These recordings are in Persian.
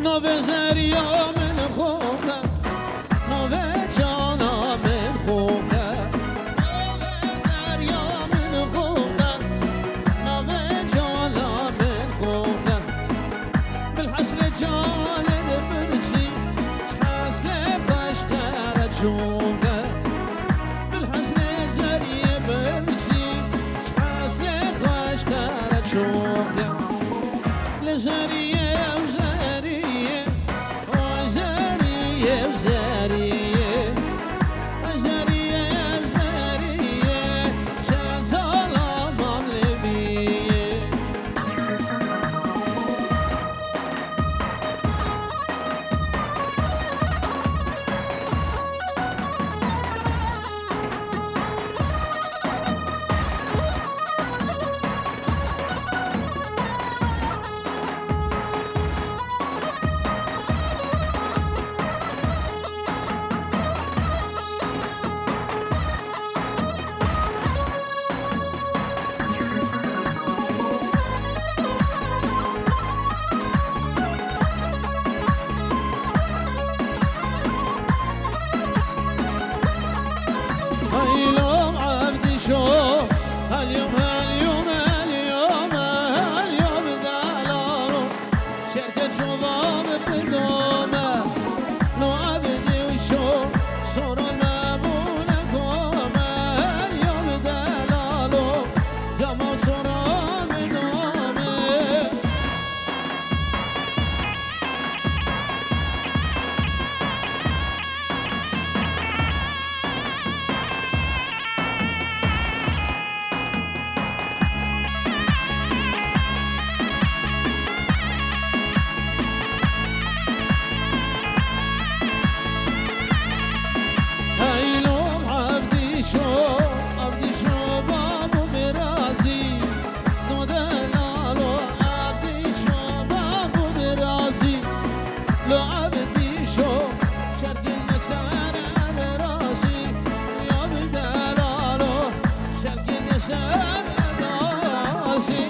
نوه زریا من خوخه نوه جانا من خوخه نوه زریا من خوخه نوه جانا من خوخه بالحسن جال البرسي حسن خوش خير تشوفه بالحسن زريا برسي حسن خوش خير تشوفه لزريا وزريا وزريا وزريا وزريا يا زريا شازالا مملبيه اليوم عبدي شو اليوم اليوم اليوم اليوم دلالو شركة شباب تدومه لو عبدي وشو صور المبونة قومه اليوم دلالو يا موصورة بدومه اليوم عبدي شو بابو برازي نو دلالو عبدي شو بابو برازي لو عبدي شو شرق النسار برازي يا بدلالو شرق النسار برازي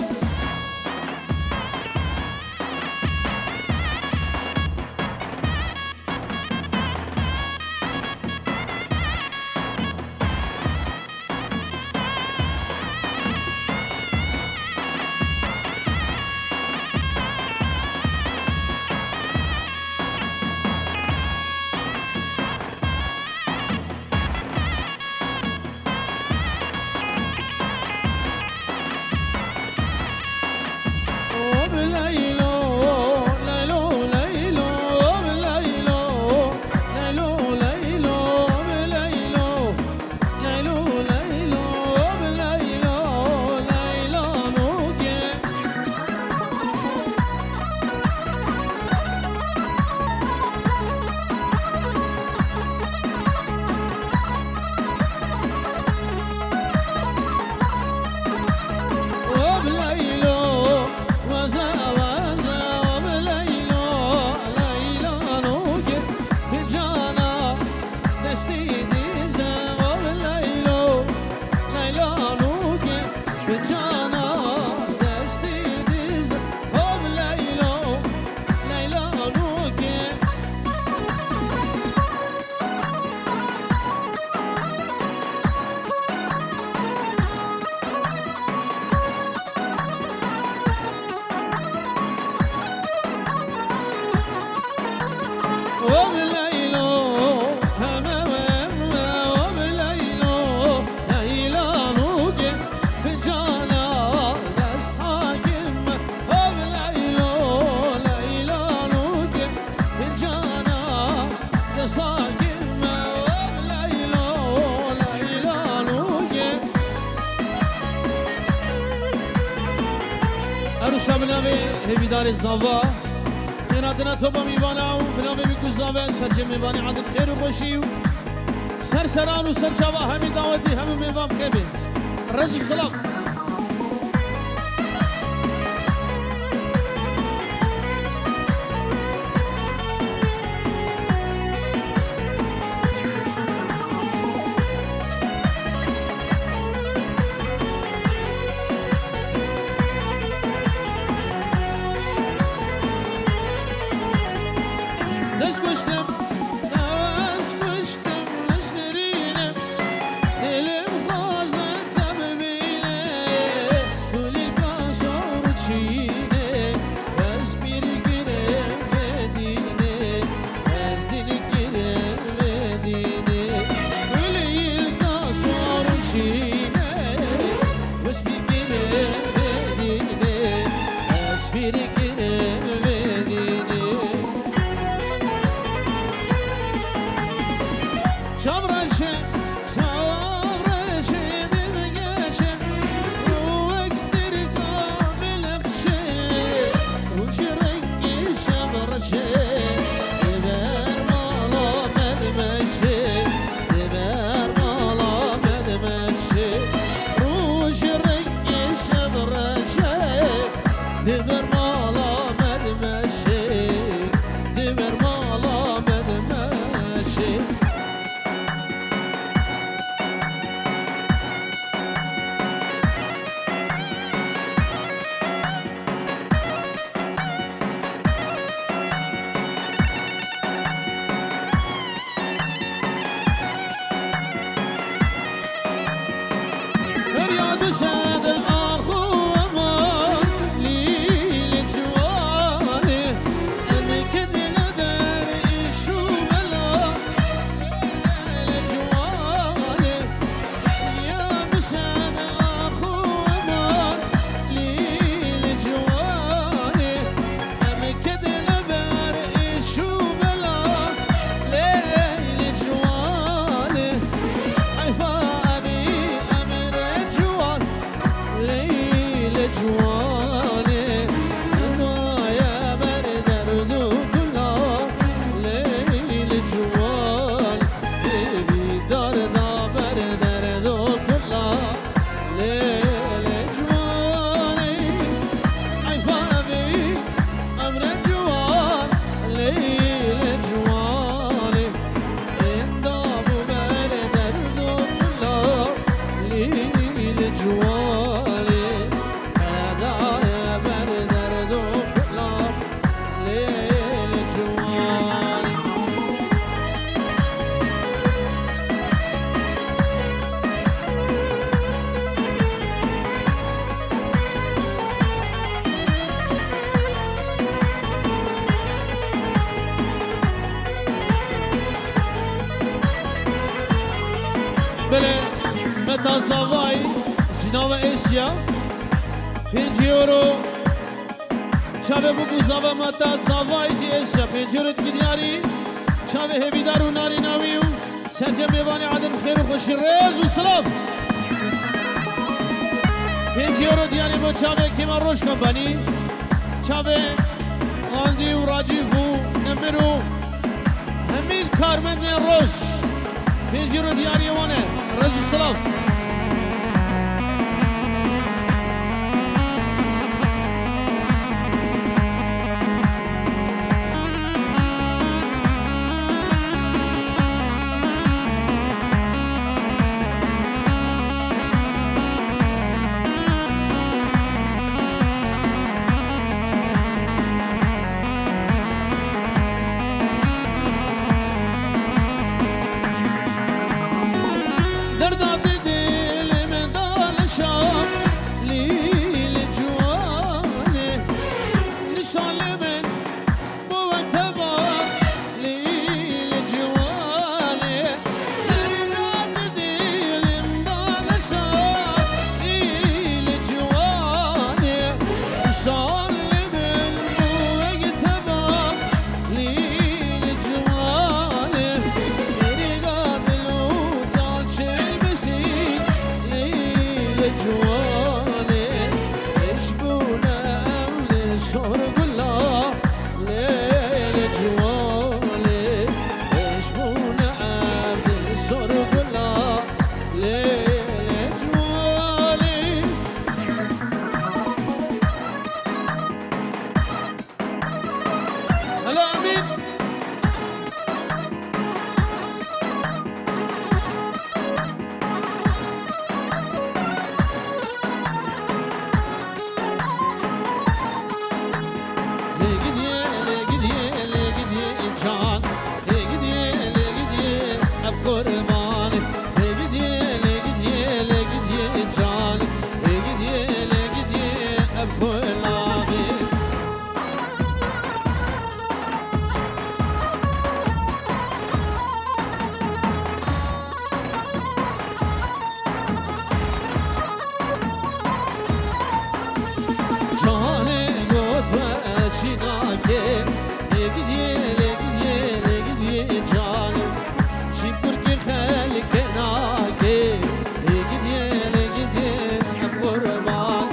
عروسا بنامه هویدار زاوا تنادنا توبا میبانا و بنامه میکو زاوا سرجه میبانی عدد خیر و خوشی و سرسران و سرچاوا همی دعوتی همه میبام کبه رزو سلام kuştum Heves kuştum Neşterine Dilim kazık bile Kulil kasar çiğne Ez bir giremedine Ez dili giremedine Kulil kasar çiğne Ez bir giremedine Ez bir giremedine Çavraşı, çavraşı dime geçe O eksteri kamil ekşe Ruci rengi şavraşı Diber mala medmeşe Diber mala medmeşe Ruci rengi şavraşı Diber mala medmeşe Diber mala medmeşe Düşed ahu aman lil cuvani Emkedine ber işu bela lil cuvani Ya düşed ahu aman lil cuvani Emkedine ber işu bela lil cuvani Ayfa جواني هدايا بردرد كلها ليل جوان بدار دا بردرد كلها ليل جواني عفافي أمر جوان ليل جواني اندام بردرد كلها ليل جواني بله متا زاوای جناب ایشیا 5 euro چاوه بگو زاوه متا زاوای جی ایشیا 5 euro دیاری چاوه هبیدار و ناری ناویو سرجم میوانی عدن خیر و خوشی ریز و سلام 5 euro دیاری با چاوه کیما روش کمپانی چاوه آندی و راجیف و نمرو همین کارمند روش 5 euro دیاری وانه ریز و سلام که لگیدیه جانم چی برگی خلق ناکه لگیدیه قربان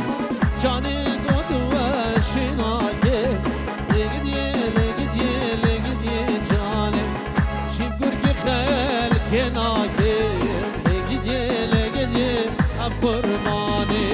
جانی گود و شناکه لگیدیه جانم چی برگی خلق ناکه لگیدیه قربانی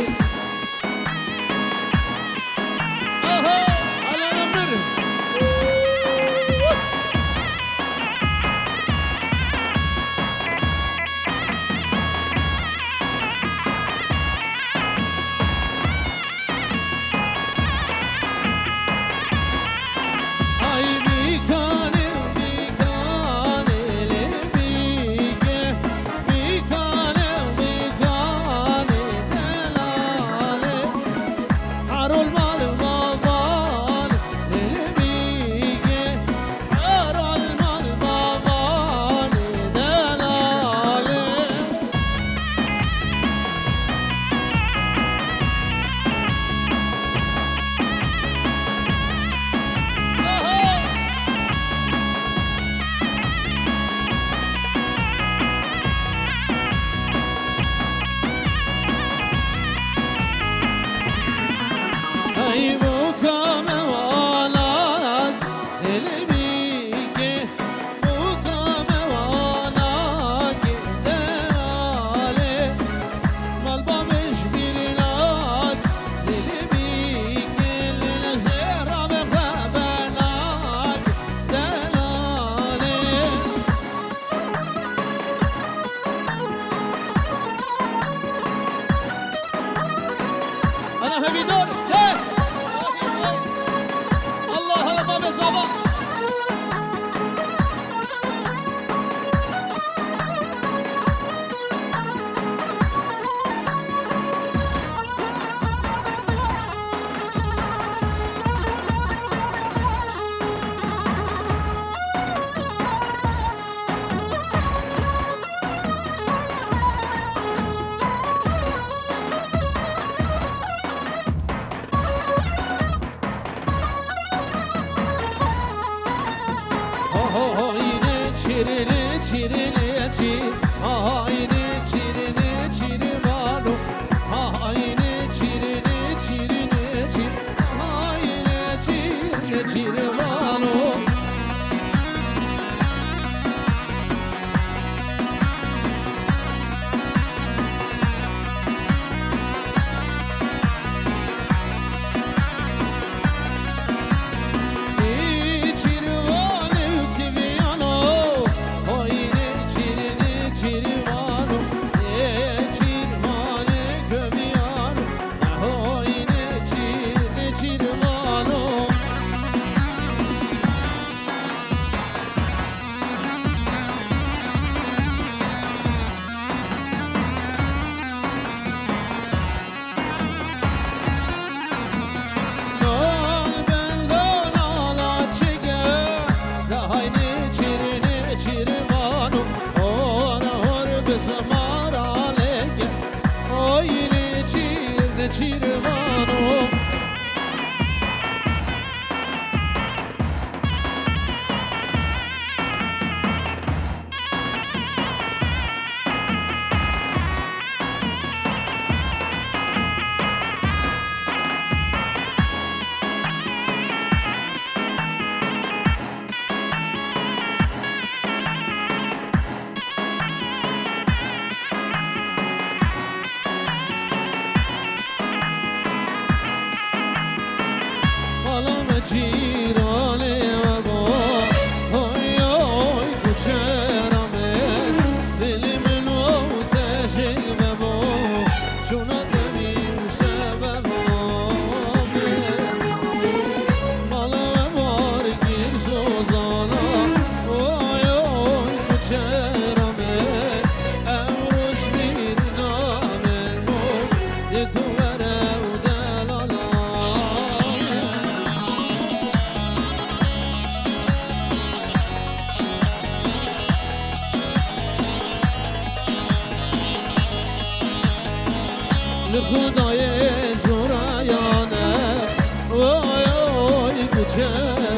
خدای زورایانه وای کوچه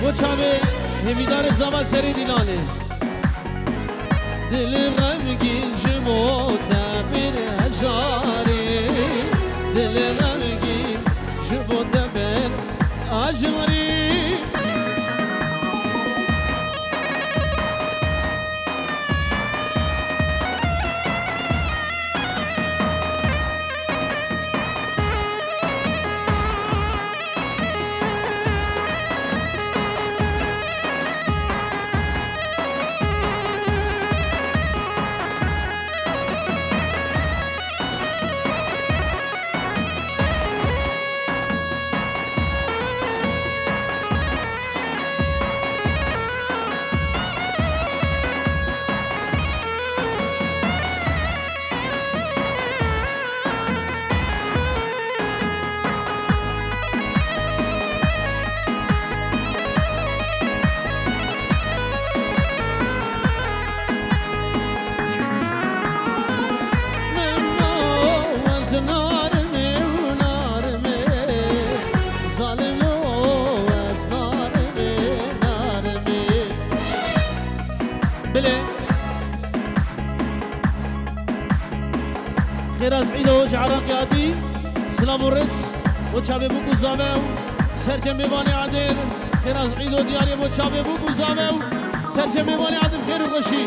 و چاوه همیدار زمان سری دیلانه دل غمگین جموتا بر هجاری دل غمگین جموتا بر هجاری خيراز عيدو جعران قيادي سلام ورس وشابي بوكو زامو سرجم بيباني عادل خيراز عيدو دياري وشابي بوكو زامو سرجم بيباني عادل خير وخشي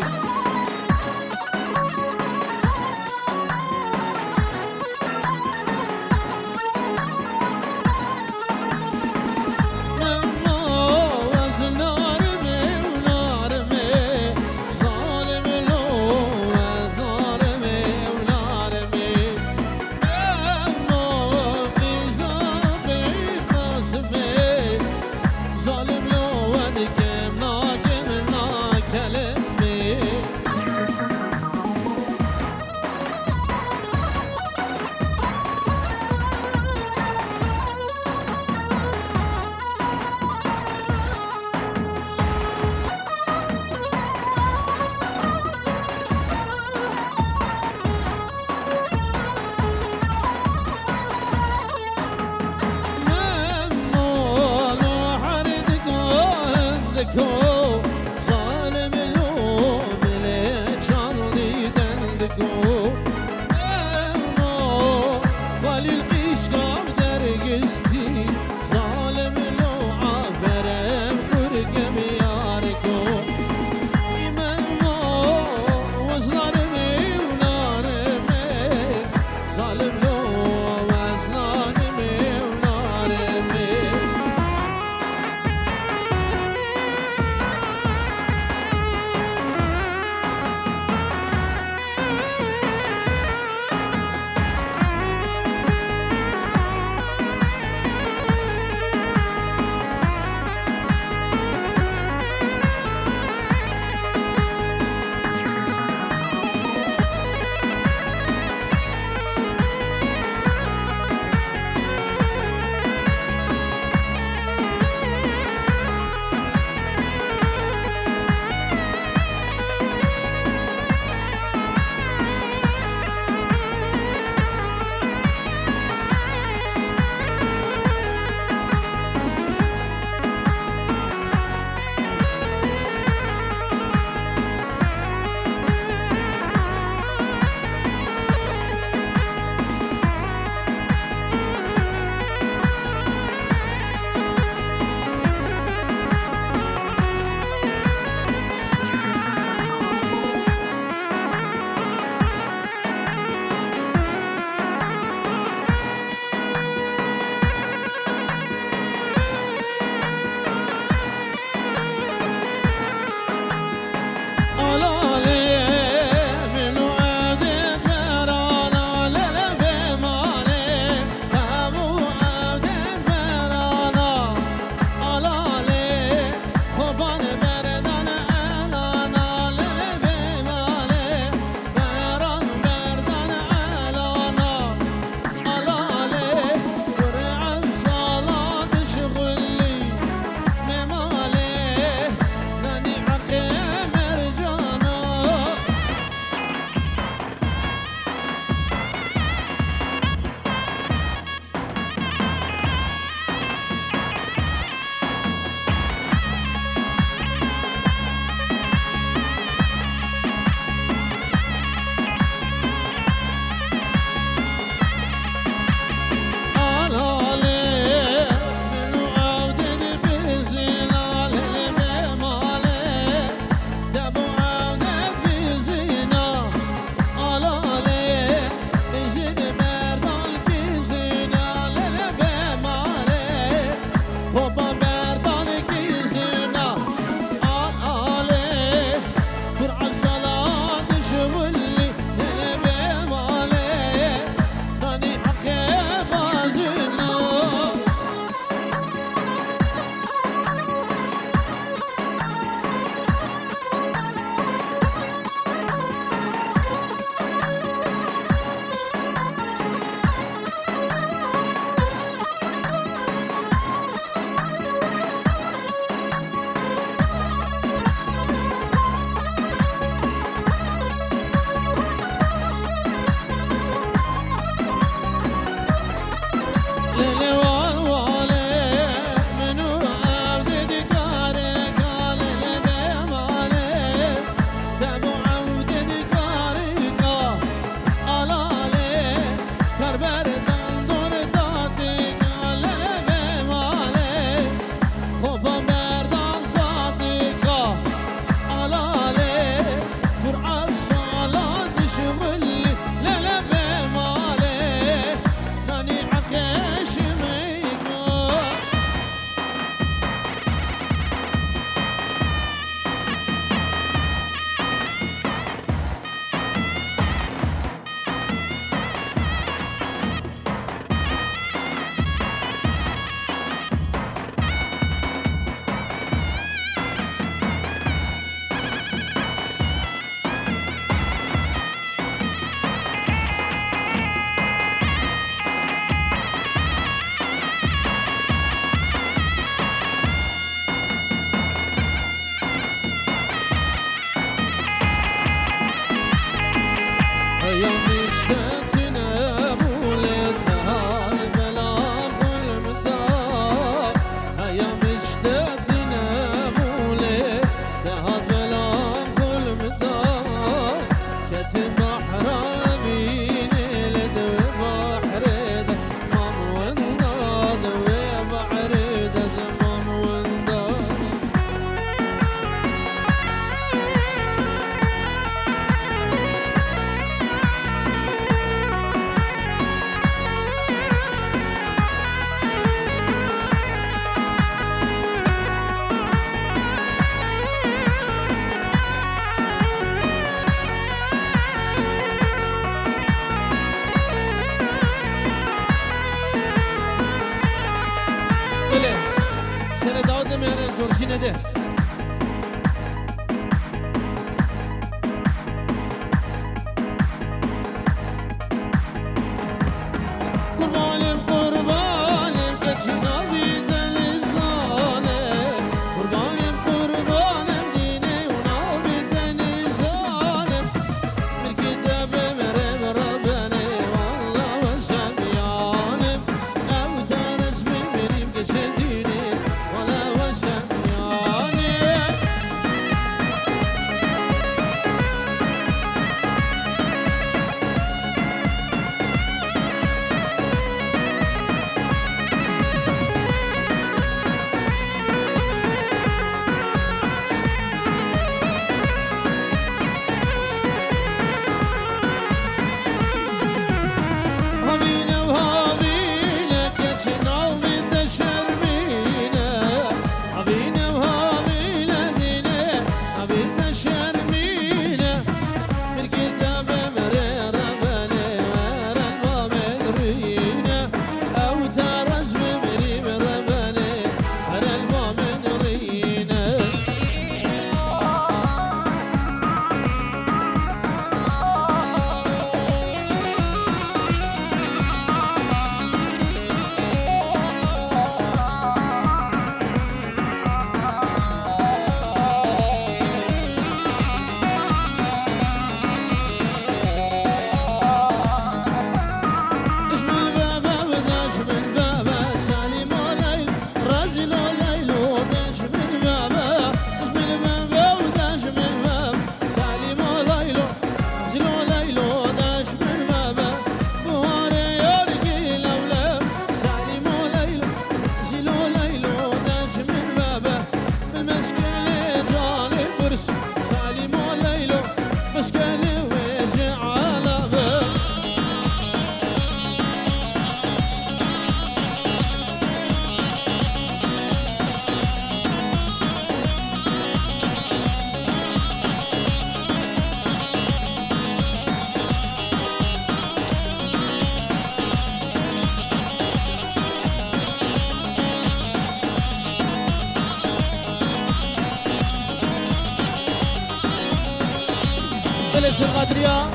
فلس القدرية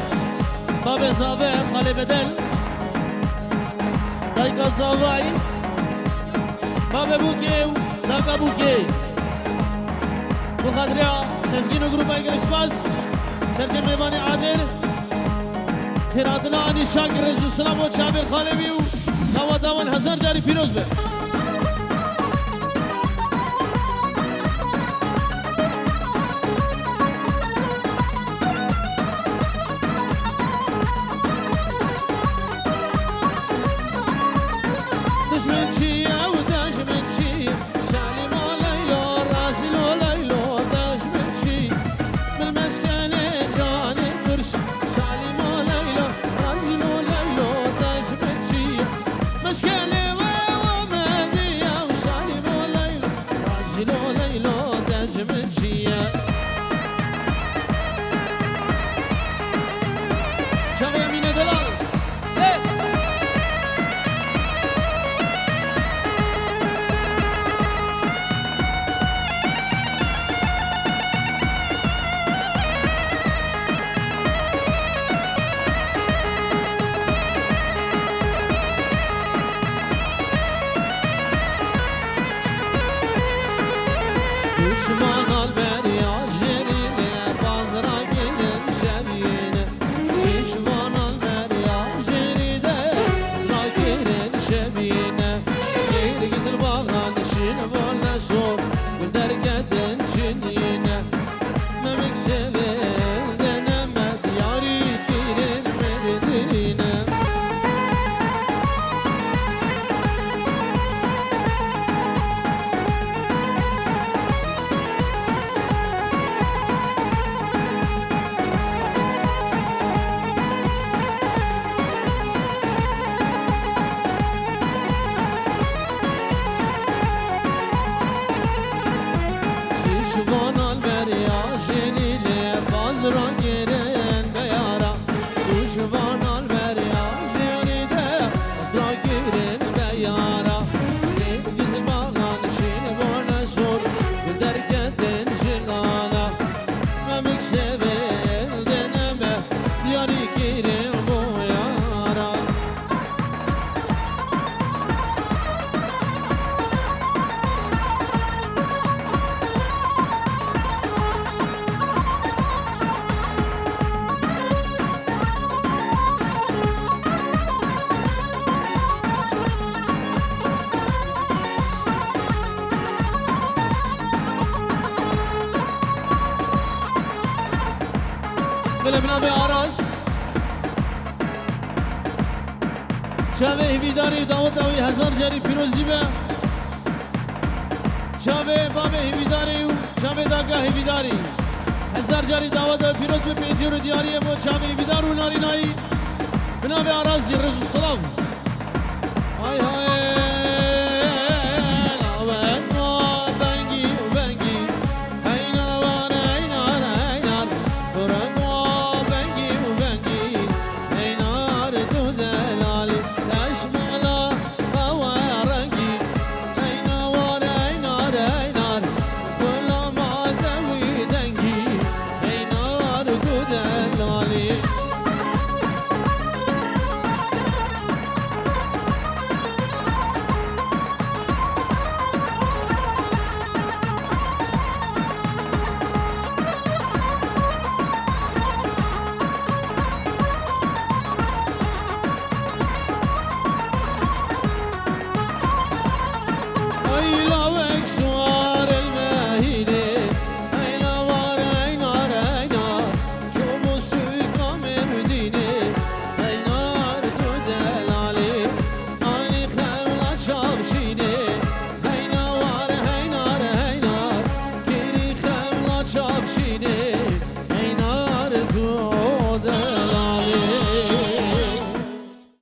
باب زاوي خالي بدل دايكا زاوي باب بوكي دايكا بوكي بقدرية سزگين و گروپ ايگل اسپاس سرچه میوانی عادل خیراتنا آنی شاکر رزو سلام و چابر خاله بیو داوا داوان 1000 جاری پیروز به دشمن چیه و دشمن چیه سالم و لیلا رازل و لیلا دشمن چی بالمسکن جان برش سالم و لیلا رازل و لیلا دشمن چی مسکن و مدیا و سالم و لیلا رازل و لیلا دشمن چی چاوی امین دلال düşman al ver ya jeline bazıra gelin şevine düşman al ver ya jeline bazıra gelin şevine gel güzel bağlan işin valla sor güler gedin çinine memek sever denemet yari girin merdine düşman al ver ya jeline bazıra giren beyara düşman al ver ya jeline bazıra giren beyara gel güzel bağlan işini bana sor güler gedin jilana memek sever deneme diyarı giren bu yara بله بنابه آراز چاوه هیویداری داوت داوی 1000 جاری پیروزی به چاوه بابه هیویداری و چاوه داگاه هیویداری 1000 جاری داوت داوی پیروز به 5 دیاریه با چاوه هیویدار و نارینایی بنابه آراز رزو سلاف